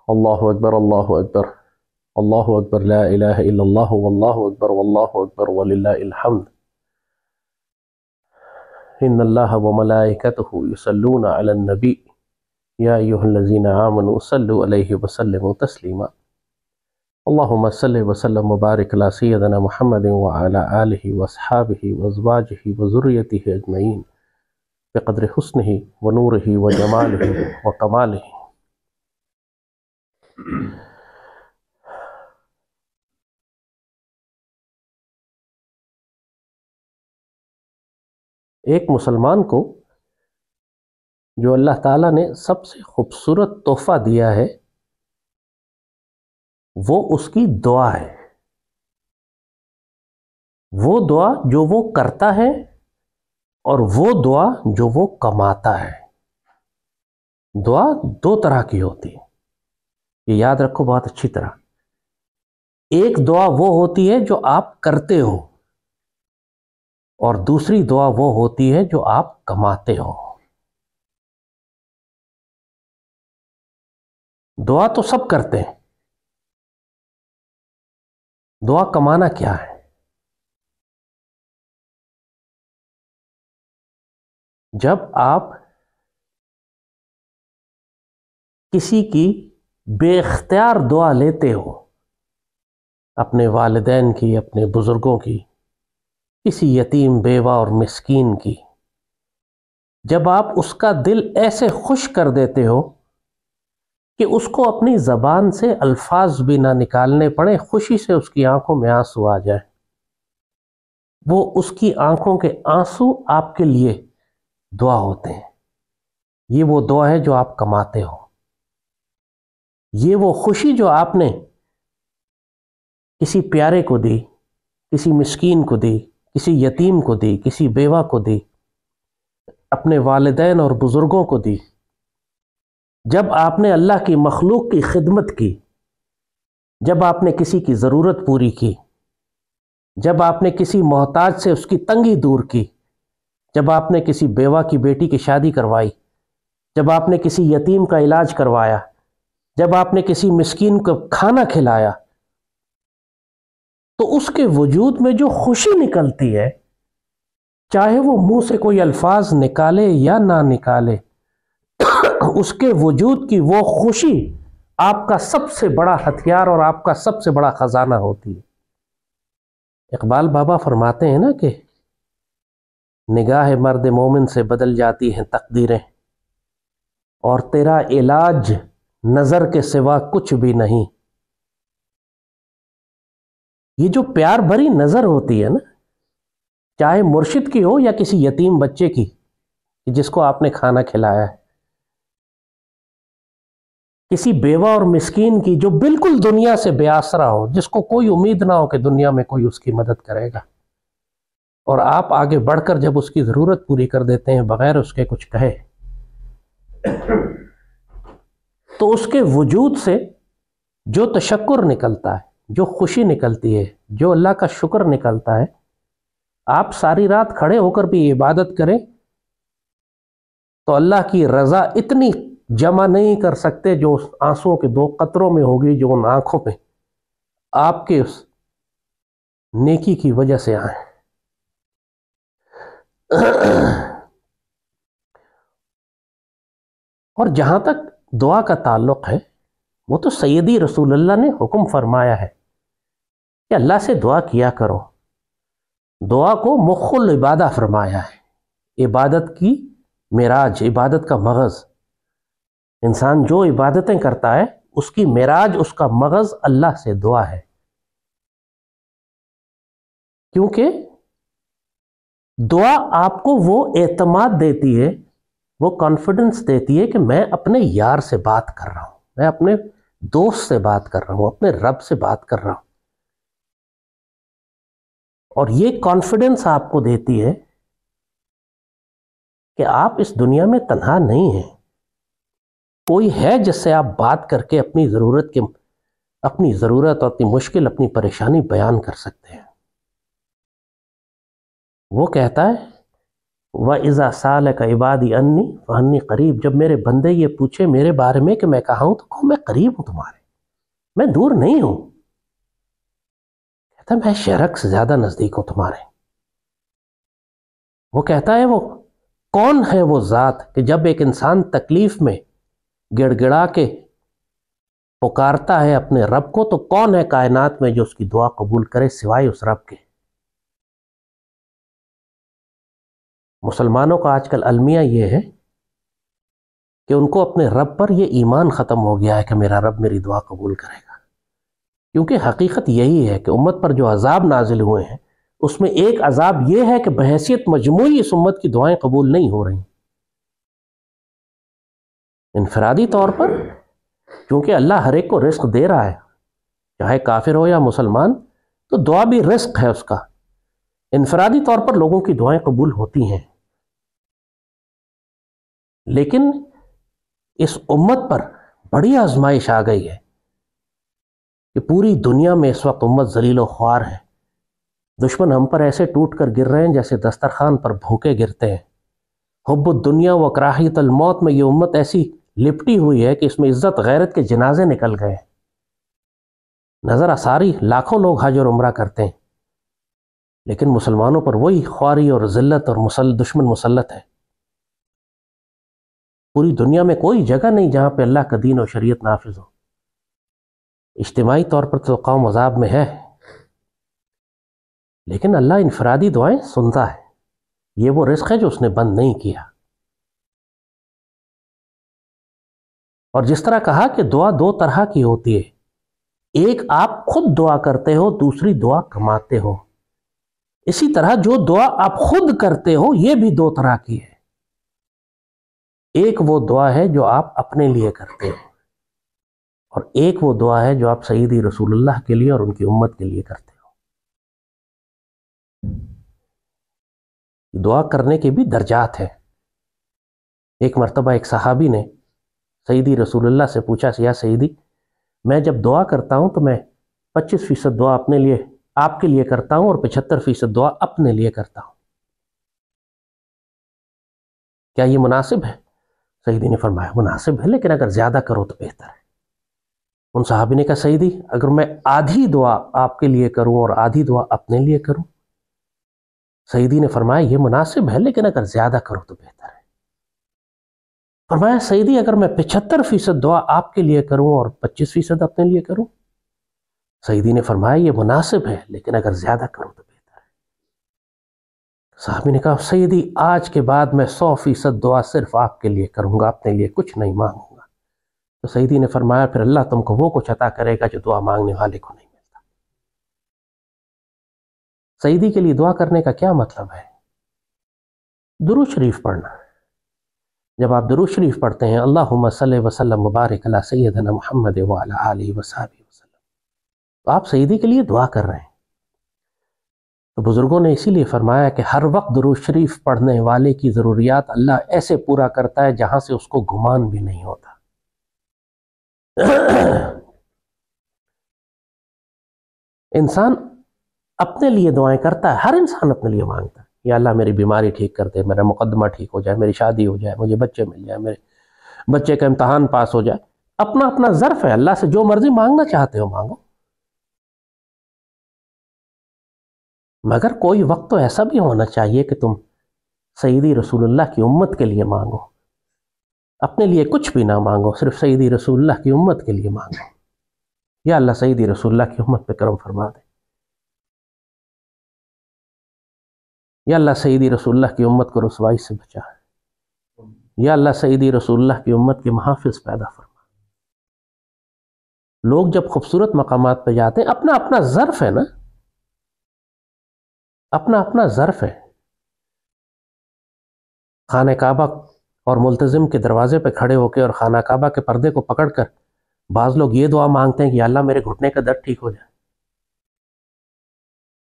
اللہ اکبر اللہ اکبر اللہ اکبر لا الہ الا اللہ واللہ اکبر واللہ اکبر وللہ الحمد ان اللہ وملائکتہ یصلون علی النبی یا ایھا الذین آمنوا صلوا علیہ وسلموا تسلیما اللہم صل وسلم وبارک علی سیدنا محمد وعلی آلہ واصحابہ وازواجہ وذریتہ اجمعین بقدر حسنہ ونورہ وجمالہ وکمالہ۔ ایک مسلمان کو جو اللہ تعالیٰ نے سب سے خوبصورت تحفہ دیا ہے وہ اس کی دعا ہے۔ وہ دعا جو وہ کرتا ہے اور وہ دعا جو وہ کماتا ہے۔ دعا دو طرح کی ہوتی ہے، یہ یاد رکھو بہت اچھی طرح۔ ایک دعا وہ ہوتی ہے جو آپ کرتے ہو اور دوسری دعا وہ ہوتی ہے جو آپ کماتے ہو۔ دعا تو سب کرتے ہیں، دعا کمانا کیا ہے؟ جب آپ کسی کی بے اختیار دعا لیتے ہو، اپنے والدین کی، اپنے بزرگوں کی، کسی یتیم بیوہ اور مسکین کی، جب آپ اس کا دل ایسے خوش کر دیتے ہو کہ اس کو اپنی زبان سے الفاظ بھی نہ نکالنے پڑے، خوشی سے اس کی آنکھوں میں آنسو آ جائے، وہ اس کی آنکھوں کے آنسو آپ کے لیے دعا ہوتے ہیں۔ یہ وہ دعا ہے جو آپ کماتے ہو۔ یہ وہ خوشی جو آپ نے کسی پیارے کو دی، کسی مسکین کو دی، کسی یتیم کو دی، کسی بیوہ کو دی، اپنے والدین اور بزرگوں کو دی، جب آپ نے اللہ کی مخلوق کی خدمت کی، جب آپ نے کسی کی ضرورت پوری کی، جب آپ نے کسی محتاج سے اس کی تنگی دور کی، جب آپ نے کسی بیوہ کی بیٹی کی شادی کروائی، جب آپ نے کسی یتیم کا علاج کروایا، جب آپ نے کسی مسکین کو کھانا کھلایا، تو اس کے وجود میں جو خوشی نکلتی ہے، چاہے وہ منہ سے کوئی الفاظ نکالے یا نہ نکالے، اس کے وجود کی وہ خوشی آپ کا سب سے بڑا ہتھیار اور آپ کا سب سے بڑا خزانہ ہوتی ہے۔ اقبال بابا فرماتے ہیں نا کہ نگاہ مرد مومن سے بدل جاتی ہیں تقدیریں، اور تیرا علاج نظر کے سوا کچھ بھی نہیں۔ یہ جو پیار بھری نظر ہوتی ہے نا، چاہے مرشد کی ہو یا کسی یتیم بچے کی جس کو آپ نے کھانا کھلایا ہے، کسی بیوہ اور مسکین کی جو بالکل دنیا سے بے آسرا ہو، جس کو کوئی امید نہ ہو کہ دنیا میں کوئی اس کی مدد کرے گا، اور آپ آگے بڑھ کر جب اس کی ضرورت پوری کر دیتے ہیں بغیر اس کے کچھ کہے، تو اس کے وجود سے جو تشکر نکلتا ہے، جو خوشی نکلتی ہے، جو اللہ کا شکر نکلتا ہے، آپ ساری رات کھڑے ہو کر بھی عبادت کریں تو اللہ کی رضا اتنی جمع نہیں کر سکتے جو اس آنسوؤں کے 2 قطروں میں ہوگی، جو ان آنکھوں میں آپ کے اس نیکی کی وجہ سے آئیں۔ اور جہاں تک دعا کا تعلق ہے، وہ تو سیدی رسول اللہ نے حکم فرمایا ہے کہ اللہ سے دعا کیا کرو۔ دعا کو مخ العبادہ فرمایا ہے، عبادت کی معراج، عبادت کا مغز۔ انسان جو عبادتیں کرتا ہے اس کی معراج، اس کا مغز اللہ سے دعا ہے، کیونکہ دعا آپ کو وہ اعتماد دیتی ہے، وہ کانفیڈنس دیتی ہے کہ میں اپنے یار سے بات کر رہا ہوں، میں اپنے دوست سے بات کر رہا ہوں، اپنے رب سے بات کر رہا ہوں، اور یہ کانفیڈنس آپ کو دیتی ہے کہ آپ اس دنیا میں تنہا نہیں ہیں، کوئی ہے جس سے آپ بات کر کے اپنی ضرورت اور اپنی مشکل، اپنی پریشانی بیان کر سکتے ہیں۔ وہ کہتا ہے، وَإِذَا سَأَلَكَ عِبَادِي عَنِّي فَإِنِّي قریب، جب میرے بندے یہ پوچھے میرے بارے میں کہ میں کہاں ہوں، تو کہو میں قریب ہوں تمہارے، میں دور نہیں ہوں. کہتا میں شرک سے زیادہ نزدیک ہوں تمہارے. وہ کہتا ہے وہ کون ہے وہ ذات کہ جب ایک انسان تکلیف میں گڑ گڑا کے پکارتا ہے اپنے رب کو، تو کون ہے کائنات میں جو اس کی دعا قبول کرے سوائے اس رب کے. مسلمانوں کا آج کل المیہ یہ ہے کہ ان کو اپنے رب پر یہ ایمان ختم ہو گیا ہے کہ میرا رب میری دعا قبول کرے گا. کیونکہ حقیقت یہی ہے کہ امت پر جو عذاب نازل ہوئے ہیں اس میں ایک عذاب یہ ہے کہ بحیثیت مجموعی اس امت کی دعائیں قبول نہیں ہو رہی. انفرادی طور پر کیونکہ اللہ ہر ایک کو رزق دے رہا ہے، چاہے کافر ہو یا مسلمان، تو دعا بھی رزق ہے اس کا. انفرادی طور پر لوگوں کی دعائیں قبول ہوتی ہیں، لیکن اس امت پر بڑی آزمائش آ گئی ہے کہ پوری دنیا میں اس وقت امت ذلیل و خوار ہے. دشمن ہم پر ایسے ٹوٹ کر گر رہے ہیں جیسے دسترخوان پر بھوکے گرتے ہیں. حب الدنیا و کراہیت الموت میں یہ امت ایسی لپٹی ہوئی ہے کہ اس میں عزت غیرت کے جنازے نکل گئے. نظر آثاری لاکھوں لوگ حج اور عمرہ کرتے ہیں، لیکن مسلمانوں پر وہی خواری اور ذلت اور دشمن مسلط ہے. پوری دنیا میں کوئی جگہ نہیں جہاں پہ اللہ کا دین و شریعت نافذ ہو. اجتماعی طور پر تو قوم عذاب میں ہے، لیکن اللہ انفرادی دعائیں سنتا ہے. یہ وہ رزق ہے جو اس نے بند نہیں کیا. اور جس طرح کہا کہ دعا دو طرح کی ہوتی ہے، ایک آپ خود دعا کرتے ہو، دوسری دعا کماتے ہو. اسی طرح جو دعا آپ خود کرتے ہو یہ بھی دو طرح کی ہے. ایک وہ دعا ہے جو آپ اپنے لیے کرتے ہو، اور ایک وہ دعا ہے جو آپ سیدی رسول اللہ کے لیے اور ان کی امت کے لیے کرتے ہو. دعا کرنے کے بھی درجات ہیں. ایک مرتبہ ایک صحابی نے سیدی رسول اللہ سے پوچھا، یا سیدی میں جب دعا کرتا ہوں تو میں 25% دعا اپنے لیے آپ کے لیے کرتا ہوں اور 75% دعا اپنے لیے کرتا ہوں، کیا یہ مناسب ہے؟ سیدی نے فرمایا مناسب ہے، لیکن اگر زیادہ کرو تو بہتر ہے. ان صحابی نے کہا سیدی اگر میں آدھی دعا آپ کے لیے کروں اور آدھی دعا اپنے لیے کروں؟ سیدی نے فرمایا یہ مناسب ہے، لیکن اگر زیادہ کرو تو بہتر ہے. فرمایا سیدی اگر میں 75% دعا آپ کے لیے کروں اور 25% اپنے لیے کروں؟ سیدی نے فرمایا یہ مناسب ہے، لیکن اگر زیادہ کرو تو بہتر ہے. صحابی نے کہا سیدی آج کے بعد میں 100% دعا صرف آپ کے لیے کروں گا، اپنے لیے کچھ نہیں مانگوں گا. تو سیدی نے فرمایا پھر اللہ تم کو وہ کچھ عطا کرے گا جو دعا مانگنے والے کو نہیں ملتا. سیدی کے لیے دعا کرنے کا کیا مطلب ہے؟ درود شریف پڑھنا. جب آپ درود شریف پڑھتے ہیں اللہم صلی وسلم مبارک علی سیدنا محمد وعلی آلہ وصحبہ وسلم، تو آپ سیدی کے لیے دعا کر رہے ہیں. تو بزرگوں نے اسی لیے فرمایا کہ ہر وقت درود شریف پڑھنے والے کی ضروریات اللہ ایسے پورا کرتا ہے جہاں سے اس کو گمان بھی نہیں ہوتا. انسان اپنے لیے دعائیں کرتا ہے، ہر انسان اپنے لیے مانگتا ہے یا اللہ میری بیماری ٹھیک کر دے، میرا مقدمہ ٹھیک ہو جائے، میری شادی ہو جائے، مجھے بچے مل جائے، میرے بچے کا امتحان پاس ہو جائے. اپنا اپنا ظرف ہے، اللہ سے جو مرضی مانگنا چاہتے ہو مانگو. مگر کوئی وقت تو ایسا بھی ہونا چاہیے کہ تم سیدی رسول اللہ کی امت کے لیے مانگو، اپنے لیے کچھ بھی نہ مانگو، صرف سیدی رسول اللہ کی امت کے لیے مانگو. یا اللہ سیدی رسول اللہ کی امت پہ کرم فرما دے، یا اللہ سیدی رسول اللہ کی امت کو رسوائی سے بچا، یا اللہ سیدی رسول اللہ کی امت کے محافظ پیدا فرما. لوگ جب خوبصورت مقامات پہ جاتے ہیں اپنا اپنا ظرف ہے نا، اپنا اپنا ظرف ہے. خانہ کعبہ اور ملتزم کے دروازے پہ کھڑے ہو کے اور خانہ کعبہ کے پردے کو پکڑ کر بعض لوگ یہ دعا مانگتے ہیں کہ یا اللہ میرے گھٹنے کا درد ٹھیک ہو جائے،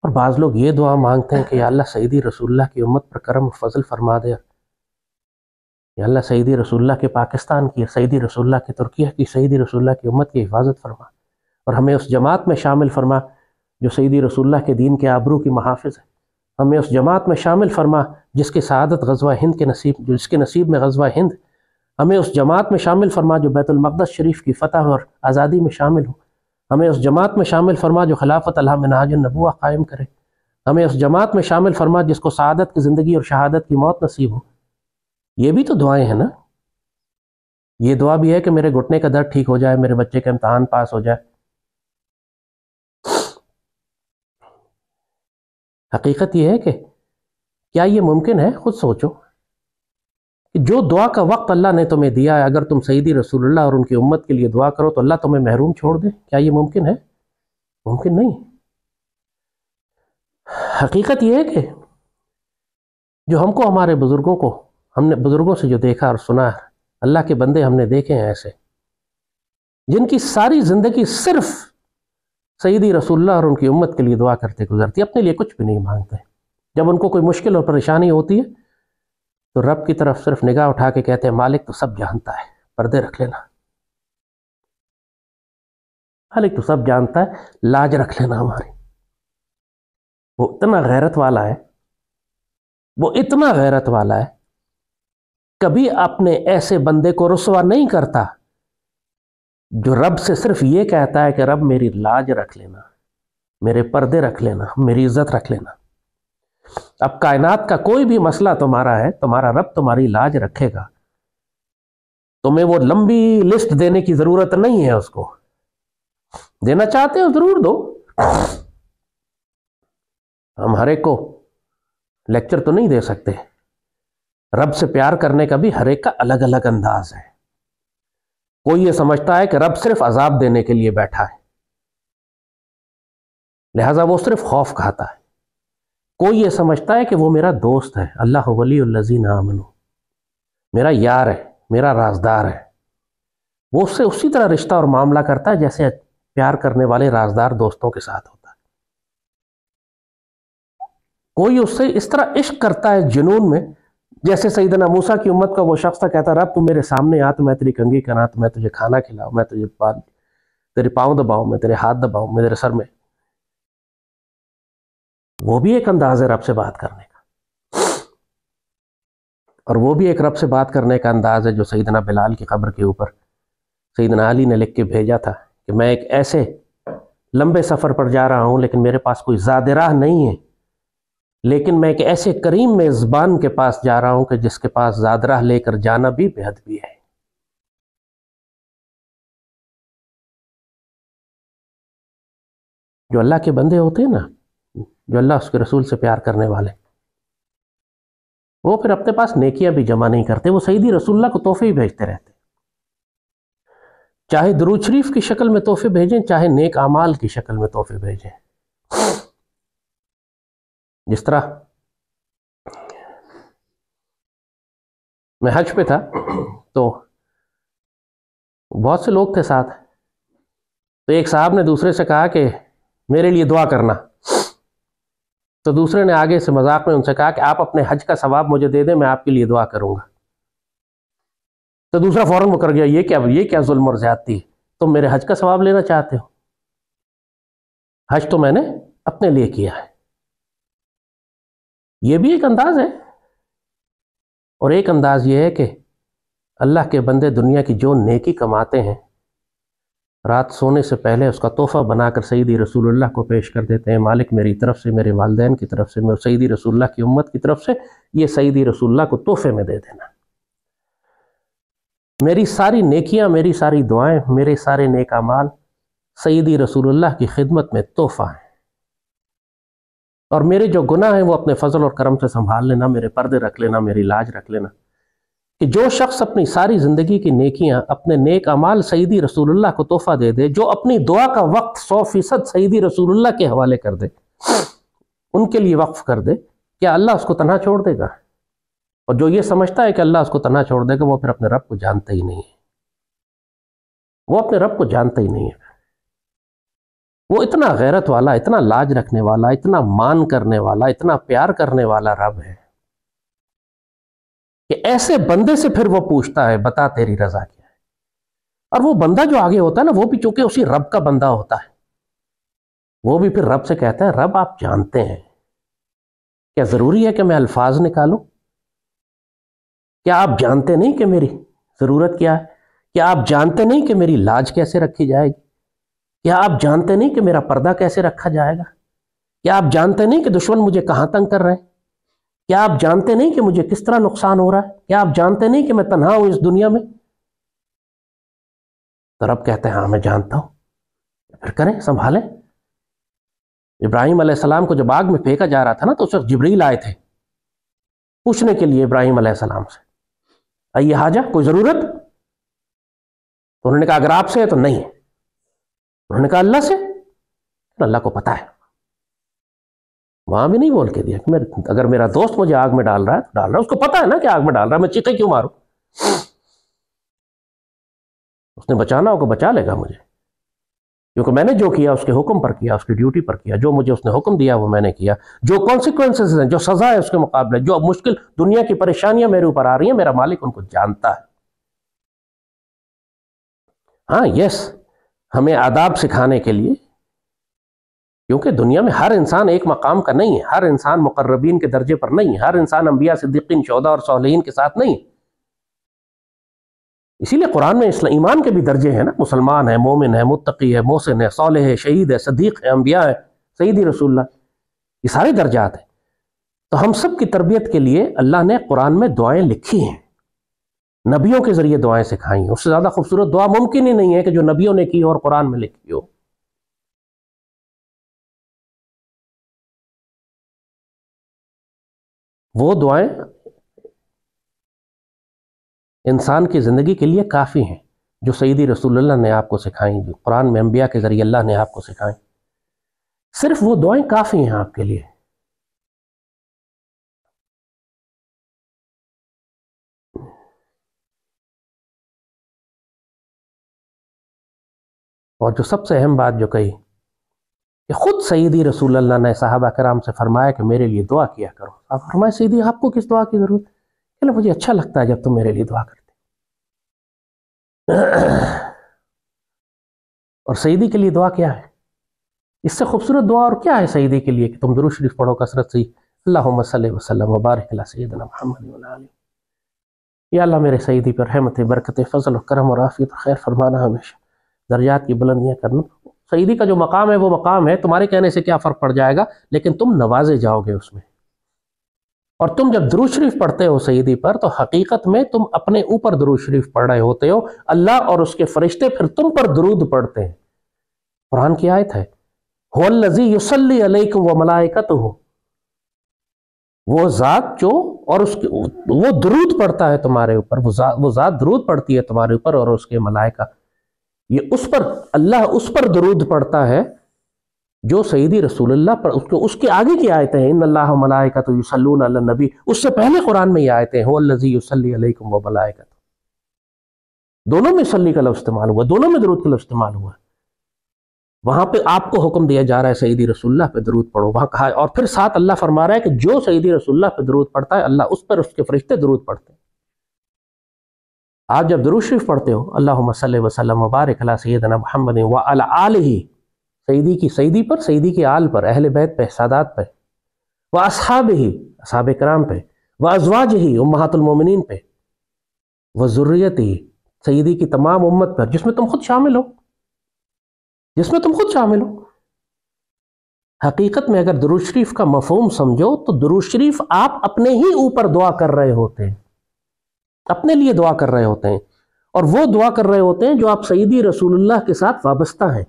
اور بعض لوگ یہ دعا مانگتے ہیں کہ یا اللہ سیدی رسول اللہ کی امت پر کرم و فضل فرما دے، یا اللہ سیدی رسول اللہ کے پاکستان کی، سیدی رسول اللہ کے ترکیہ کی، سیدی رسول اللہ کی امت کی حفاظت فرما، اور ہمیں اس جماعت میں شامل فرما جو سیدی رسول اللہ کے دین کے آبرو کی محافظ ہے. ہمیں اس جماعت میں شامل فرما جس کی سعادت غزوہ ہند کے نصیب، جس کے نصیب میں غزوہ ہند، ہمیں اس جماعت میں شامل فرما جو بیت المقدس شریف کی فتح اور آزادی میں شامل ہو، ہمیں اس جماعت میں شامل فرما جو خلافت اللہ منہاج النبوہ قائم کرے، ہمیں اس جماعت میں شامل فرما جس کو سعادت کی زندگی اور شہادت کی موت نصیب ہو۔ یہ بھی تو دعائیں ہیں نا، یہ دعا بھی ہے کہ میرے گھٹنے کا درد ٹھیک ہو جائے، میرے بچے کا امتحان پاس ہو جائے۔ حقیقت یہ ہے کہ کیا یہ ممکن ہے؟ خود سوچو کہ جو دعا کا وقت اللہ نے تمہیں دیا ہے، اگر تم سیدی رسول اللہ اور ان کی امت کے لیے دعا کرو تو اللہ تمہیں محروم چھوڑ دے؟ کیا یہ ممکن ہے؟ ممکن نہیں۔ حقیقت یہ ہے کہ جو ہم کو ہمارے بزرگوں کو، ہم نے بزرگوں سے جو دیکھا اور سنا ہے، اللہ کے بندے ہم نے دیکھے ہیں ایسے جن کی ساری زندگی صرف سیدی رسول اللہ اور ان کی امت کے لیے دعا کرتے گزرتی، اپنے لیے کچھ بھی نہیں مانگتے۔ جب ان کو کوئی مشکل اور پریشانی ہوتی ہے تو رب کی طرف صرف نگاہ اٹھا کے کہتے ہیں مالک تو سب جانتا ہے، پردے رکھ لینا، مالک تو سب جانتا ہے، لاج رکھ لینا ہماری۔ وہ اتنا غیرت والا ہے، وہ اتنا غیرت والا ہے، کبھی اپنے ایسے بندے کو رسوا نہیں کرتا جو رب سے صرف یہ کہتا ہے کہ رب میری لاج رکھ لینا، میرے پردے رکھ لینا، میری عزت رکھ لینا۔ اب کائنات کا کوئی بھی مسئلہ تمہارا ہے، تمہارا رب تمہاری لاج رکھے گا، تمہیں وہ لمبی لسٹ دینے کی ضرورت نہیں ہے، اس کو دینا چاہتے ہو ضرور دو۔ ہم ہر ایک کو لیکچر تو نہیں دے سکتے، رب سے پیار کرنے کا بھی ہر ایک کا الگ الگ انداز ہے۔ کوئی یہ سمجھتا ہے کہ رب صرف عذاب دینے کے لیے بیٹھا ہے، لہذا وہ صرف خوف کھاتا ہے۔ کوئی یہ سمجھتا ہے کہ وہ میرا دوست ہے، اللہ ولی الذین آمنوا، میرا یار ہے، میرا رازدار ہے، وہ اس سے اسی طرح رشتہ اور معاملہ کرتا ہے جیسے پیار کرنے والے رازدار دوستوں کے ساتھ ہوتا ہے۔ کوئی اس سے اس طرح عشق کرتا ہے جنون میں، جیسے سیدنا موسیٰ کی امت کا وہ شخص تھا، کہتا رب تو میرے سامنے آ تو میں تیری کنگھی کرا، تو میں تجھے کھانا کھلاؤں، میں تجھے تیرے پاؤں دباؤں، میں تیرے ہاتھ دباؤں، میں تیرے سر میں۔ وہ بھی ایک انداز ہے رب سے بات کرنے کا، اور وہ بھی ایک رب سے بات کرنے کا انداز ہے جو سیدنا بلال کی قبر کے اوپر سیدنا علی نے لکھ کے بھیجا تھا کہ میں ایک ایسے لمبے سفر پر جا رہا ہوں لیکن میرے پاس کوئی زاد راہ نہیں ہے، لیکن میں ایک ایسے کریم میزبان کے پاس جا رہا ہوں کہ جس کے پاس زاد راہ لے کر جانا بھی بے ادبی ہے۔ جو اللہ کے بندے ہوتے ہیں نا، جو اللہ اس کے رسول سے پیار کرنے والے، وہ پھر اپنے پاس نیکیاں بھی جمع نہیں کرتے، وہ سیدی رسول اللہ کو تحفے ہی بھیجتے رہتے، چاہے درود شریف کی شکل میں تحفے بھیجیں، چاہے نیک اعمال کی شکل میں تحفے بھیجیں۔ جس طرح میں حج پہ تھا تو بہت سے لوگ تھے ساتھ، تو ایک صاحب نے دوسرے سے کہا کہ میرے لیے دعا کرنا، تو دوسرے نے آگے سے مذاق میں ان سے کہا کہ آپ اپنے حج کا ثواب مجھے دے دیں، میں آپ کے لیے دعا کروں گا۔ تو دوسرا فوراً مکر گیا، یہ کیا ظلم اور زیادتی، تم میرے حج کا ثواب لینا چاہتے ہو؟ حج تو میں نے اپنے لیے کیا ہے۔ یہ بھی ایک انداز ہے، اور ایک انداز یہ ہے کہ اللہ کے بندے دنیا کی جو نیکی کماتے ہیں، رات سونے سے پہلے اس کا تحفہ بنا کر سیدی رسول اللہ کو پیش کر دیتے ہیں، مالک میری طرف سے، میرے والدین کی طرف سے، میں سیدی رسول اللہ کی امت کی طرف سے یہ سیدی رسول اللہ کو تحفے میں دے دینا۔ میری ساری نیکیاں، میری ساری دعائیں، میرے سارے نیک اعمال سیدی رسول اللہ کی خدمت میں تحفہ ہیں، اور میرے جو گناہ ہیں وہ اپنے فضل اور کرم سے سنبھال لینا، میرے پردے رکھ لینا، میری لاج رکھ لینا۔ کہ جو شخص اپنی ساری زندگی کی نیکیاں، اپنے نیک اعمال سیدی رسول اللہ کو تحفہ دے دے، جو اپنی دعا کا وقت 100% سیدی رسول اللہ کے حوالے کر دے، ان کے لیے وقف کر دے، کیا اللہ اس کو تنہا چھوڑ دے گا؟ اور جو یہ سمجھتا ہے کہ اللہ اس کو تنہا چھوڑ دے گا، وہ پھر اپنے رب کو جانتا ہی نہیں ہے، وہ اپنے رب کو جانتا ہی نہیں ہے۔ وہ اتنا غیرت والا، اتنا لاج رکھنے والا، اتنا مان کرنے والا، اتنا پیار کرنے والا رب ہے کہ ایسے بندے سے پھر وہ پوچھتا ہے بتا تیری رضا کیا ہے۔ اور وہ بندہ جو آگے ہوتا ہے نا، وہ بھی چونکہ اسی رب کا بندہ ہوتا ہے، وہ بھی پھر رب سے کہتا ہے رب آپ جانتے ہیں کیا ضروری ہے کہ میں الفاظ نکالوں؟ کیا آپ جانتے نہیں کہ میری ضرورت کیا ہے؟ کیا آپ جانتے نہیں کہ میری لاج کیسے رکھی جائے گی؟ کیا آپ جانتے نہیں کہ میرا پردہ کیسے رکھا جائے گا؟ کیا آپ جانتے نہیں کہ دشمن مجھے کہاں تنگ کر رہے ہیں؟ کیا آپ جانتے نہیں کہ مجھے کس طرح نقصان ہو رہا ہے؟ کیا آپ جانتے نہیں کہ میں تنہا ہوں اس دنیا میں؟ تو رب کہتے ہیں ہاں میں جانتا ہوں، پھر کریں، سنبھالیں۔ ابراہیم علیہ السلام کو جب آگ میں پھینکا جا رہا تھا نا، تو اس وقت جبریل آئے تھے پوچھنے کے لیے ابراہیم علیہ السلام سے، آئیے حاجہ، کوئی ضرورت؟ تو انہوں نے کہا اگر آپ سے ہے تو نہیں ہے۔ انہوں نے کہا اللہ سے؟ اللہ کو پتا ہے، وہاں بھی نہیں بول کے دیا کہ اگر میرا دوست مجھے آگ میں ڈال رہا ہے تو ڈال رہا ہے، اس کو پتا ہے نا کہ آگ میں ڈال رہا ہے، میں چیخے کیوں ماروں؟ اس نے بچانا ہوگا بچا لے گا مجھے، کیونکہ میں نے جو کیا اس کے حکم پر کیا، اس کی ڈیوٹی پر کیا، جو مجھے اس نے حکم دیا وہ میں نے کیا، جو کانسیکوینسز ہیں، جو سزا ہے اس کے مقابلے، جو مشکل دنیا کی پریشانیاں میرے اوپر آ رہی ہیں، میرا مالک ان کو جانتا ہے۔ ہاں یس، ہمیں آداب سکھانے کے لیے، کیونکہ دنیا میں ہر انسان ایک مقام کا نہیں ہے، ہر انسان مقربین کے درجے پر نہیں ہے، ہر انسان انبیاء صدیقین شہداء اور صالحین کے ساتھ نہیں ہے۔ اسی لیے قرآن میں ایمان کے بھی درجے ہیں نا، مسلمان ہے، مومن ہے، متقی ہے، محسن ہے، صالح ہے، شہید ہے، صدیق ہے، انبیاء ہے، سیدی رسول اللہ، یہ سارے درجات ہیں۔ تو ہم سب کی تربیت کے لیے اللہ نے قرآن میں دعائیں لکھی ہیں، نبیوں کے ذریعے دعائیں سکھائی ہیں۔ اس سے زیادہ خوبصورت دعا ممکن ہی نہیں ہے کہ جو نبیوں نے کی اور قرآن میں لکھی ہو۔ وہ دعائیں انسان کی زندگی کے لیے کافی ہیں جو سیدی رسول اللہ نے آپ کو سکھائیں، جو قرآن میں انبیاء کے ذریعے اللہ نے آپ کو سکھائیں، صرف وہ دعائیں کافی ہیں آپ کے لیے۔ اور جو سب سے اہم بات جو کہی کہ خود سیدی رسول اللہ نے صحابہ کرام سے فرمایا کہ میرے لیے دعا کیا کرو۔ آپ فرمائے سیدی آپ کو کس دعا کی ضرورت؟ کہ مجھے اچھا لگتا ہے جب تم میرے لیے دعا کرتے۔ اور سیدی کے لیے دعا کیا ہے؟ اس سے خوبصورت دعا اور کیا ہے سیدی کے لیے کہ تم درود شریف پڑھو کثرت سے، اللہم صلی وسلم وبارک علی سیدنا محمد وعلی آلہ۔ یا اللہ میرے سیدی پر رحمت، برکت، فضل و کرم اور عافیت خیر فرمانا، ہمیشہ درجات کی بلندیاں کرنا۔ سیدی کا جو مقام ہے وہ مقام ہے، تمہارے کہنے سے کیا فرق پڑ جائے گا، لیکن تم نوازے جاؤ گے اس میں۔ اور تم جب درود شریف پڑھتے ہو سیدی پر تو حقیقت میں تم اپنے اوپر درود شریف پڑھ رہے ہوتے ہو، اللہ اور اس کے فرشتے پھر تم پر درود پڑھتے ہیں۔ قرآن کی آیت ہے، هو الذی یصلی علیکم وملائکتہ، وہ ذات جو اور اس کے وہ درود پڑھتا ہے تمہارے اوپر، وہ ذات درود پڑھتی ہے تمہارے اوپر اور اس کے ملائکہ، یہ اس پر اللہ اس پر درود پڑھتا ہے جو سیدی رسول اللہ پر، اس کے آگے کی آیتیں ہیں، ان اللہ وملائکتہ یصلون علی النبی، اس سے پہلے قرآن میں یہ آیتیں ہیں، هو الذی یصلی علیکم وملائکتہ، دونوں میں صلی کا لفظ استعمال ہوا، دونوں میں درود کا لفظ استعمال ہوا۔ وہاں پہ آپ کو حکم دیا جا رہا ہے سیدی رسول اللہ پہ درود پڑھو، وہاں کہا ہے، اور پھر ساتھ اللہ فرما رہا ہے کہ جو سیدی رسول اللہ پہ درود پڑھتا ہے اللہ اس پر اس کے فرشتے درود پڑھتے ہیں۔ آپ جب درود شریف پڑھتے ہو، اللہم صلی وسلم وبارک علی سیدنا محمد وعلی آلہ، سیدی کی سیدی پر، سیدی کے آل پر، اہل بیت پہ، سادات پہ، واصحابہ، اصحاب کرام پہ، وازواجہ، امہات المومنین پہ، وذریتہ، سیدی کی تمام امت پر، جس میں تم خود شامل ہو، جس میں تم خود شامل ہو۔ حقیقت میں اگر درود شریف کا مفہوم سمجھو تو درود شریف آپ اپنے ہی اوپر دعا کر رہے ہوتے ہیں، اپنے لیے دعا کر رہے ہوتے ہیں، اور وہ دعا کر رہے ہوتے ہیں جو آپ سیدی رسول اللہ کے ساتھ وابستہ ہیں۔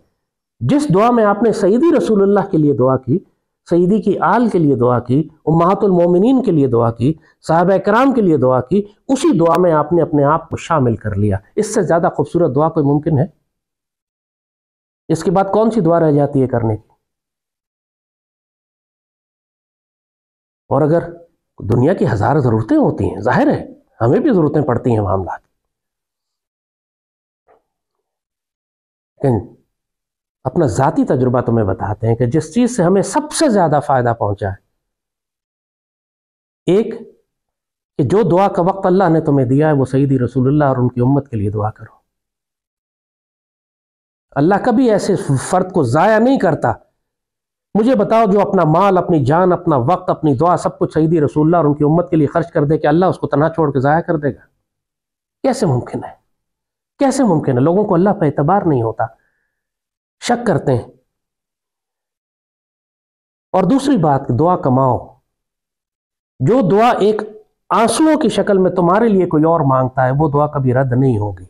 جس دعا میں آپ نے سیدی رسول اللہ کے لیے دعا کی، سیدی کی آل کے لیے دعا کی، امہات المومنین کے لیے دعا کی، صحابہ کرام کے لیے دعا کی، اسی دعا میں آپ نے اپنے آپ کو شامل کر لیا۔ اس سے زیادہ خوبصورت دعا کوئی ممکن ہے؟ اس کے بعد کون سی دعا رہ جاتی ہے کرنے کی؟ اور اگر دنیا کی ہزار ضرورتیں ہوتی ہیں، ظاہر ہے ہمیں بھی ضرورتیں پڑتی ہیں معاملات، لیکن اپنا ذاتی تجربہ تمہیں بتاتے ہیں کہ جس چیز سے ہمیں سب سے زیادہ فائدہ پہنچا ہے، ایک کہ جو دعا کا وقت اللہ نے تمہیں دیا ہے وہ سیدی رسول اللہ اور ان کی امت کے لیے دعا کرو۔ اللہ کبھی ایسے فرد کو ضائع نہیں کرتا مجھے بتاؤ جو اپنا مال، اپنی جان، اپنا وقت، اپنی دعا، سب کچھ سیدی رسول اللہ اور ان کی امت کے لیے خرچ کر دے کہ اللہ اس کو تنہا چھوڑ کے ضائع کر دے گا؟ کیسے ممکن ہے؟ کیسے ممکن ہے؟ لوگوں کو اللہ پہ اعتبار نہیں ہوتا، شک کرتے ہیں۔ اور دوسری بات، دعا کماؤ۔ جو دعا ایک آنسوؤں کی شکل میں تمہارے لیے کوئی اور مانگتا ہے، وہ دعا کبھی رد نہیں ہوگی،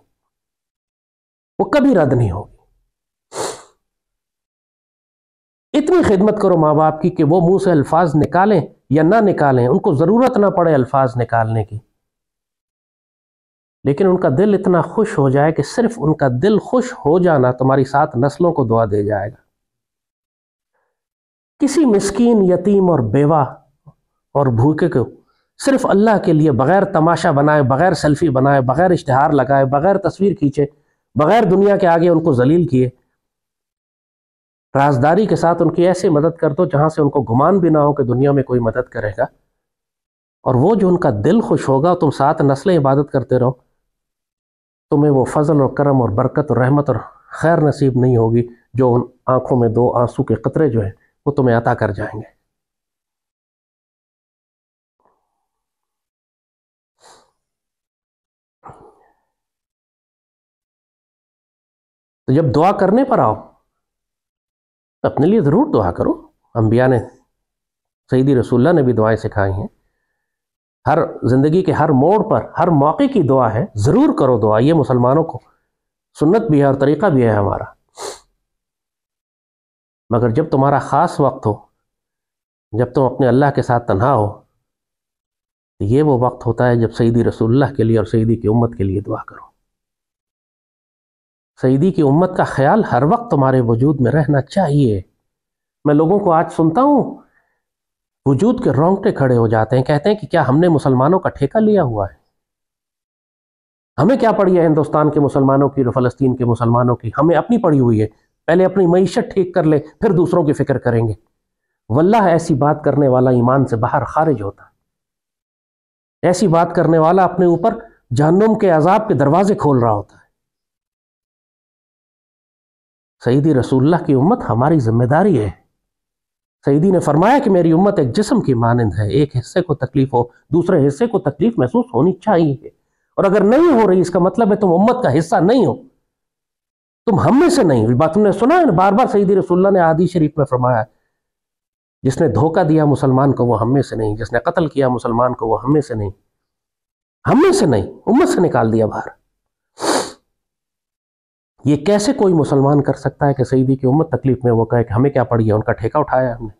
وہ کبھی رد نہیں ہوگی۔ اتنی خدمت کرو ماں باپ کی کہ وہ منہ سے الفاظ نکالیں یا نہ نکالیں، ان کو ضرورت نہ پڑے الفاظ نکالنے کی، لیکن ان کا دل اتنا خوش ہو جائے کہ صرف ان کا دل خوش ہو جانا تمہاری 7 نسلوں کو دعا دے جائے گا۔ کسی مسکین، یتیم اور بیوہ اور بھوکے کو صرف اللہ کے لیے بغیر تماشا بنائے، بغیر سیلفی بنائے، بغیر اشتہار لگائے، بغیر تصویر کھینچے، بغیر دنیا کے آگے ان کو ذلیل کیے، رازداری کے ساتھ ان کی ایسے مدد کر دو جہاں سے ان کو گمان بھی نہ ہو کہ دنیا میں کوئی مدد کرے گا، اور وہ جو ان کا دل خوش ہوگا، تم 7 نسلیں عبادت کرتے رہو، تمہیں وہ فضل اور کرم اور برکت اور رحمت اور خیر نصیب نہیں ہوگی جو ان آنکھوں میں 2 آنسو کے قطرے جو ہیں وہ تمہیں عطا کر جائیں گے۔ تو جب دعا کرنے پر آؤ تو اپنے لیے ضرور دعا کرو۔ انبیاء نے، سیدی رسول اللہ نے بھی دعائیں سکھائی ہیں، ہر زندگی کے ہر موڑ پر، ہر موقع کی دعا ہے، ضرور کرو دعا، یہ مسلمانوں کو سنت بھی ہے اور طریقہ بھی ہے ہمارا۔ مگر جب تمہارا خاص وقت ہو، جب تم اپنے اللہ کے ساتھ تنہا ہو، تو یہ وہ وقت ہوتا ہے جب سیدی رسول اللہ کے لیے اور سیدی کی امت کے لیے دعا کرو۔ سیدی کی امت کا خیال ہر وقت تمہارے وجود میں رہنا چاہیے۔ میں لوگوں کو آج سنتا ہوں، وجود کے رونگٹے کھڑے ہو جاتے ہیں، کہتے ہیں کہ کیا ہم نے مسلمانوں کا ٹھیکہ لیا ہوا ہے؟ ہمیں کیا پڑی ہے ہندوستان کے مسلمانوں کی اور فلسطین کے مسلمانوں کی؟ ہمیں اپنی پڑی ہوئی ہے، پہلے اپنی معیشت ٹھیک کر لے، پھر دوسروں کی فکر کریں گے۔ واللہ ایسی بات کرنے والا ایمان سے باہر خارج ہوتا، ایسی بات کرنے والا اپنے اوپر جہنم کے عذاب کے دروازے کھول رہا ہوتا ہے۔ سیدی رسول اللہ کی امت ہماری ذمہ داری ہے۔ سیدی نے فرمایا کہ میری امت ایک جسم کی مانند ہے، ایک حصے کو تکلیف ہو، دوسرے حصے کو تکلیف محسوس ہونی چاہیے، اور اگر نہیں ہو رہی اس کا مطلب ہے تم امت کا حصہ نہیں ہو، تم ہم میں سے نہیں۔ بات تم نے سنا ہے، بار بار سیدی رسول اللہ نے احادیث شریف میں فرمایا، جس نے دھوکہ دیا مسلمان کو وہ ہم میں سے نہیں، جس نے قتل کیا مسلمان کو وہ ہم میں سے نہیں، ہم میں سے نہیں، امت سے نکال دیا باہر۔ یہ کیسے کوئی مسلمان کر سکتا ہے کہ سیدی کی امت تکلیف میں وہ کہے کہ ہمیں کیا پڑی ہے، ان کا ٹھیکہ اٹھایا ہم نے؟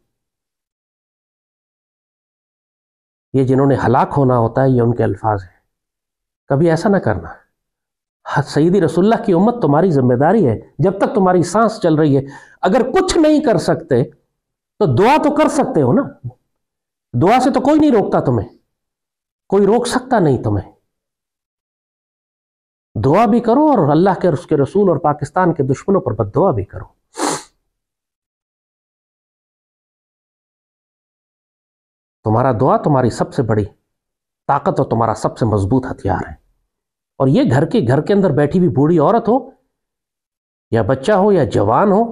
یہ جنہوں نے ہلاک ہونا ہوتا ہے یہ ان کے الفاظ ہیں، کبھی ایسا نہ کرنا۔ سیدی رسول اللہ کی امت تمہاری ذمہ داری ہے، جب تک تمہاری سانس چل رہی ہے۔ اگر کچھ نہیں کر سکتے تو دعا تو کر سکتے ہو نا، دعا سے تو کوئی نہیں روکتا تمہیں، کوئی روک سکتا نہیں تمہیں۔ دعا بھی کرو اور اللہ کے اور اس کے رسول اور پاکستان کے دشمنوں پر بد دعا بھی کرو۔ تمہارا دعا تمہاری سب سے بڑی طاقت اور تمہارا سب سے مضبوط ہتھیار ہے، اور یہ گھر کے اندر بیٹھی ہوئی بوڑھی عورت ہو یا بچہ ہو یا جوان ہو،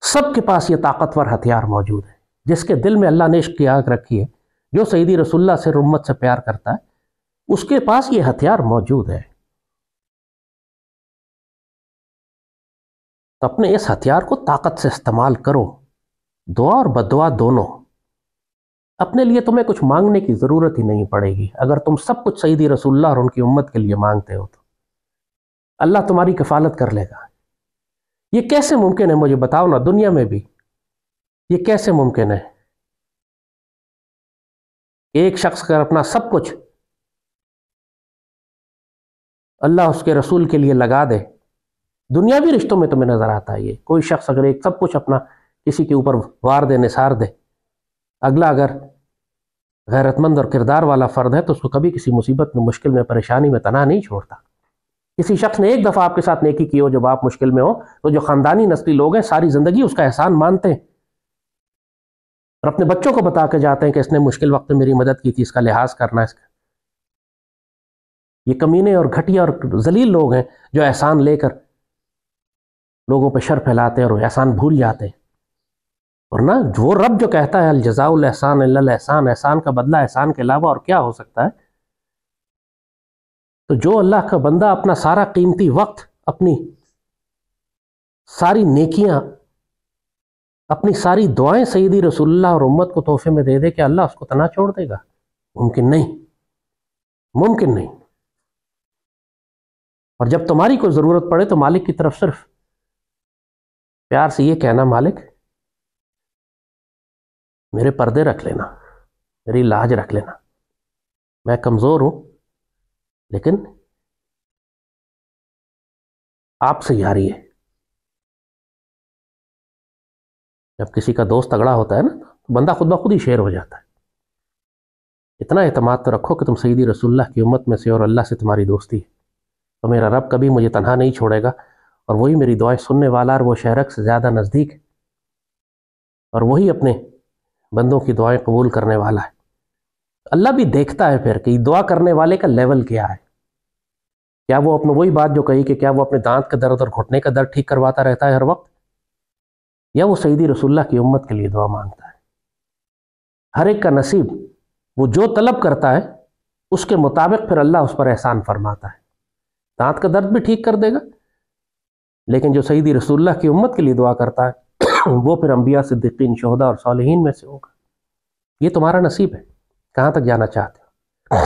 سب کے پاس یہ طاقتور ہتھیار موجود ہے۔ جس کے دل میں اللہ نے عشق کی آگ رکھی ہے، جو سیدی رسول اللہ سے امت سے پیار کرتا ہے، اس کے پاس یہ ہتھیار موجود ہے۔ تو اپنے اس ہتھیار کو طاقت سے استعمال کرو، دعا اور بددعا دونوں۔ اپنے لیے تمہیں کچھ مانگنے کی ضرورت ہی نہیں پڑے گی اگر تم سب کچھ سیدی رسول اللہ اور ان کی امت کے لیے مانگتے ہو تو اللہ تمہاری کفالت کر لے گا۔ یہ کیسے ممکن ہے مجھے بتاؤ نا، دنیا میں بھی یہ کیسے ممکن ہے؟ ایک شخص اگر اپنا سب کچھ اللہ اس کے رسول کے لیے لگا دے، دنیاوی رشتوں میں تمہیں نظر آتا ہے یہ، کوئی شخص اگر ایک سب کچھ اپنا کسی کے اوپر وار دے، نثار دے، اگلا اگر غیرت مند اور کردار والا فرد ہے تو اس کو کبھی کسی مصیبت میں، مشکل میں، پریشانی میں تنہا نہیں چھوڑتا۔ کسی شخص نے ایک دفعہ آپ کے ساتھ نیکی کی ہو جب آپ مشکل میں ہو، تو جو خاندانی نسلی لوگ ہیں ساری زندگی اس کا احسان مانتے ہیں اور اپنے بچوں کو بتا کے جاتے ہیں کہ اس نے مشکل وقت میں میری مدد کی تھی، اس کا لحاظ کرنا۔ اس کا یہ کمینے اور گھٹیا اور ذلیل لوگ ہیں جو احسان لے کر لوگوں پہ شر پھیلاتے ہیں اور احسان بھول جاتے ہیں۔ ورنہ وہ رب جو کہتا ہے الجزاء الاحسان الا الاحسان، احسان کا بدلہ احسان کے علاوہ اور کیا ہو سکتا ہے، تو جو اللہ کا بندہ اپنا سارا قیمتی وقت، اپنی ساری نیکیاں، اپنی ساری دعائیں سیدی رسول اللہ اور امت کو تحفے میں دے دے، کہ اللہ اس کو تنہا چھوڑ دے گا؟ ممکن نہیں، ممکن نہیں۔ اور جب تمہاری کوئی ضرورت پڑے تو مالک کی طرف صرف پیار سے یہ کہنا، مالک میرے پردے رکھ لینا، میری لاج رکھ لینا، میں کمزور ہوں لیکن آپ سے یاری ہے۔ جب کسی کا دوست تگڑا ہوتا ہے نا تو بندہ خود بخود ہی شیر ہو جاتا ہے۔ اتنا اعتماد تو رکھو کہ تم سیدی رسول اللہ کی امت میں سے اور اللہ سے تمہاری دوستی ہے، تو میرا رب کبھی مجھے تنہا نہیں چھوڑے گا، اور وہی میری دعائیں سننے والا، اور وہ شہرک سے زیادہ نزدیک ہے، اور وہی اپنے بندوں کی دعائیں قبول کرنے والا ہے۔ اللہ بھی دیکھتا ہے پھر کہ دعا کرنے والے کا لیول کیا ہے، کیا وہ اپنے وہی بات جو کہی کہ کیا وہ اپنے دانت کا درد اور گھٹنے کا درد ٹھیک کرواتا رہتا ہے ہر وقت، یا وہ سیدی رسول اللہ کی امت کے لیے دعا مانگتا ہے۔ ہر ایک کا نصیب، وہ جو طلب کرتا ہے اس کے مطابق پھر اللہ اس پر احسان فرماتا ہے، دانت کا درد بھی ٹھیک کر دے گا، لیکن جو سیدی رسول اللہ کی امت کے لیے دعا کرتا ہے وہ پھر انبیاء، صدیقین، شہداء اور صالحین میں سے ہوگا۔ یہ تمہارا نصیب ہے، کہاں تک جانا چاہتے ہو۔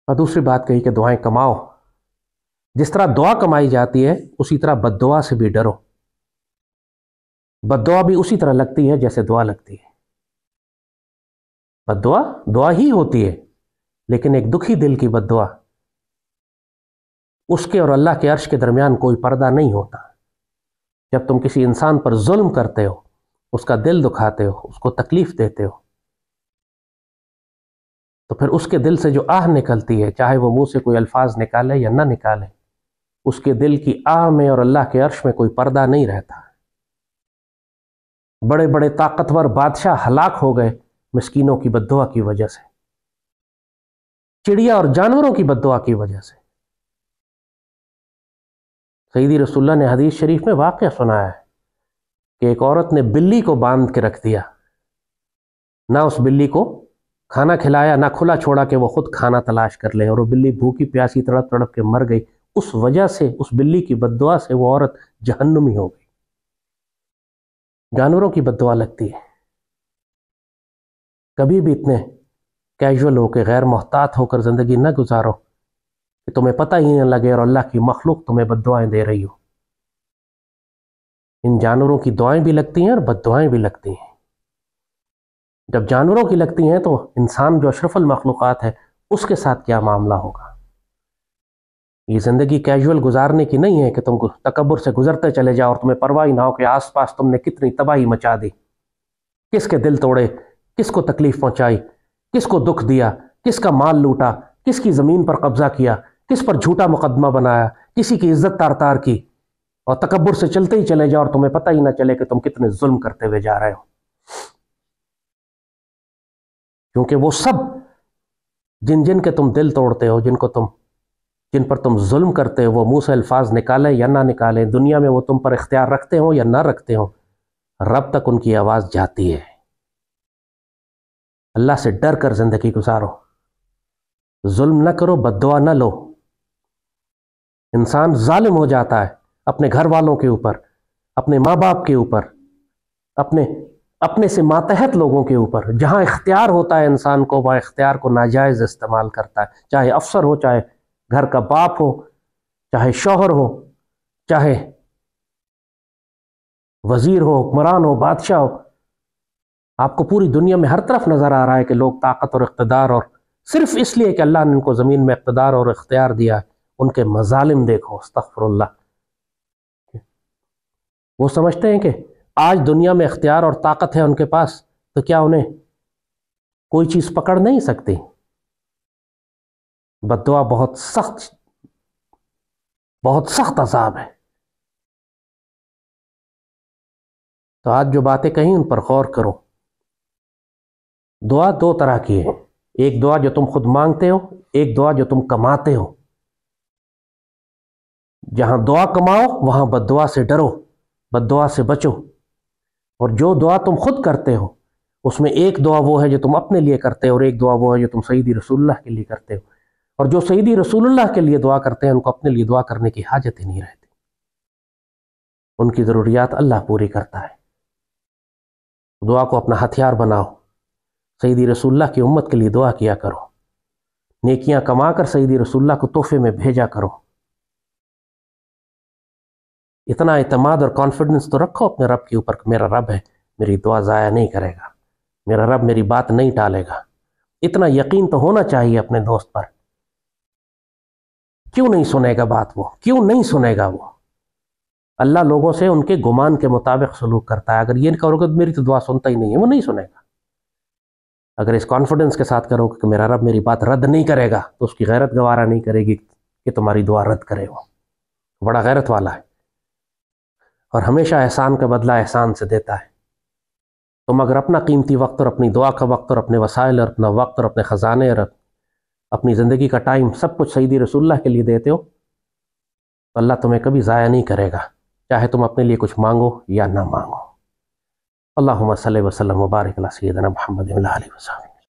اور دوسری بات کہی کہ دعائیں کماؤ، جس طرح دعا کمائی جاتی ہے اسی طرح بد دعا سے بھی ڈرو۔ بد دعا بھی اسی طرح لگتی ہے جیسے دعا لگتی ہے۔ بد دعا دعا ہی ہوتی ہے، لیکن ایک دکھی دل کی بد دعا، اس کے اور اللہ کے عرش کے درمیان کوئی پردہ نہیں ہوتا۔ جب تم کسی انسان پر ظلم کرتے ہو، اس کا دل دکھاتے ہو، اس کو تکلیف دیتے ہو، تو پھر اس کے دل سے جو آہ نکلتی ہے، چاہے وہ منہ سے کوئی الفاظ نکالے یا نہ نکالے، اس کے دل کی آہ میں اور اللہ کے عرش میں کوئی پردہ نہیں رہتا۔ بڑے بڑے طاقتور بادشاہ ہلاک ہو گئے مسکینوں کی بد دعا کی وجہ سے، چڑیا اور جانوروں کی بد دعا کی وجہ سے۔ سیدی رسول اللہ نے حدیث شریف میں واقعہ سنایا ہے کہ ایک عورت نے بلی کو باندھ کے رکھ دیا، نہ اس بلی کو کھانا کھلایا، نہ کھلا چھوڑا کہ وہ خود کھانا تلاش کر لے، اور وہ بلی بھوکی پیاسی تڑپ تڑپ کے مر گئی۔ اس وجہ سے، اس بلی کی بد دعا سے وہ عورت جہنمی ہو گئی۔ جانوروں کی بد دعا لگتی ہے۔ کبھی بھی اتنے کیجول ہو کے، غیر محتاط ہو کر زندگی نہ گزارو کہ تمہیں پتہ ہی نہ لگے اور اللہ کی مخلوق تمہیں بد دعائیں دے رہی ہو۔ ان جانوروں کی دعائیں بھی لگتی ہیں اور بد دعائیں بھی لگتی ہیں۔ جب جانوروں کی لگتی ہیں تو انسان جو اشرف المخلوقات ہے اس کے ساتھ کیا معاملہ ہوگا۔ یہ زندگی کیجول گزارنے کی نہیں ہے کہ تم تکبر سے گزرتے چلے جاؤ اور تمہیں پرواہ نہ ہو کہ آس پاس تم نے کتنی تباہی مچا دی، کس کے دل توڑے، کس کو تکلیف پہنچائی، کس کو دکھ دیا، کس کا مال لوٹا، کس کی زمین پر قبضہ کیا، کس پر جھوٹا مقدمہ بنایا، کسی کی عزت تار تار کی، اور تکبر سے چلتے ہی چلے جاؤ اور تمہیں پتہ ہی نہ چلے کہ تم کتنے ظلم کرتے ہوئے جا رہے ہو۔ کیونکہ وہ سب جن کے تم دل توڑتے ہو، جن پر تم ظلم کرتے ہو، وہ منہ سے الفاظ نکالیں یا نہ نکالیں، دنیا میں وہ تم پر اختیار رکھتے ہو یا نہ رکھتے ہو، رب تک ان کی آواز جاتی ہے۔ اللہ سے ڈر کر زندگی گزارو، ظلم نہ کرو، بد دعا نہ لو۔ انسان ظالم ہو جاتا ہے اپنے گھر والوں کے اوپر، اپنے ماں باپ کے اوپر، اپنے سے ماتحت لوگوں کے اوپر۔ جہاں اختیار ہوتا ہے انسان کو، وہ اختیار کو ناجائز استعمال کرتا ہے، چاہے افسر ہو، چاہے گھر کا باپ ہو، چاہے شوہر ہو، چاہے وزیر ہو، حکمران ہو، بادشاہ ہو۔ آپ کو پوری دنیا میں ہر طرف نظر آ رہا ہے کہ لوگ طاقت اور اقتدار، اور صرف اس لیے کہ اللہ نے ان کو زمین میں اقتدار اور اختیار دیا، ان کے مظالم دیکھو، استغفر اللہ۔ وہ سمجھتے ہیں کہ آج دنیا میں اختیار اور طاقت ہے ان کے پاس، تو کیا انہیں کوئی چیز پکڑ نہیں سکتی؟ بد دعا بہت سخت عذاب ہے۔ تو آج جو باتیں کہیں ان پر غور کرو۔ دعا دو طرح کی ہے، ایک دعا جو تم خود مانگتے ہو، ایک دعا جو تم کماتے ہو۔ جہاں دعا کماؤ وہاں بد دعا سے ڈرو، بد دعا سے بچو۔ اور جو دعا تم خود کرتے ہو اس میں ایک دعا وہ ہے جو تم اپنے لیے کرتے ہو، اور ایک دعا وہ ہے جو تم سیدی رسول اللہ کے لیے کرتے ہو، اور جو سیدی رسول اللہ کے لیے دعا کرتے ہیں ان کو اپنے لیے دعا کرنے کی حاجت ہی نہیں رہتی، ان کی ضروریات اللہ پوری کرتا ہے۔ دعا کو اپنا ہتھیار بناؤ، سیدی رسول اللہ کی امت کے لیے دعا کیا کرو، نیکیاں کما کر سیدی رسول اللہ کو تحفے میں بھیجا کرو۔ اتنا اعتماد اور کانفیڈنس تو رکھو اپنے رب کے اوپر کہ میرا رب ہے، میری دعا ضائع نہیں کرے گا، میرا رب میری بات نہیں ٹالے گا۔ اتنا یقین تو ہونا چاہیے اپنے دوست پر۔ کیوں نہیں سنے گا بات وہ؟ کیوں نہیں سنے گا وہ؟ اللہ لوگوں سے ان کے گمان کے مطابق سلوک کرتا ہے۔ اگر یہ کرو گے میری تو دعا سنتا ہی نہیں ہے، وہ نہیں سنے گا۔ اگر اس کانفیڈنس کے ساتھ کرو کہ میرا رب میری بات رد نہیں کرے گا، تو اس کی غیرت گوارا نہیں کرے گی کہ تمہاری دعا رد کرے۔ وہ بڑا غیرت والا ہے اور ہمیشہ احسان کا بدلہ احسان سے دیتا ہے۔ تم اگر اپنا قیمتی وقت اور اپنی دعا کا وقت اور اپنے وسائل اور اپنا وقت اور اپنے خزانے اور اپنی زندگی کا ٹائم سب کچھ سیدی رسول اللہ کے لیے دیتے ہو تو اللہ تمہیں کبھی ضائع نہیں کرے گا، چاہے تم اپنے لیے کچھ مانگو یا نہ مانگو۔ اللہم صلی وسلم وبارک علی سیدنا محمد وعلی آلہ وصحبہ۔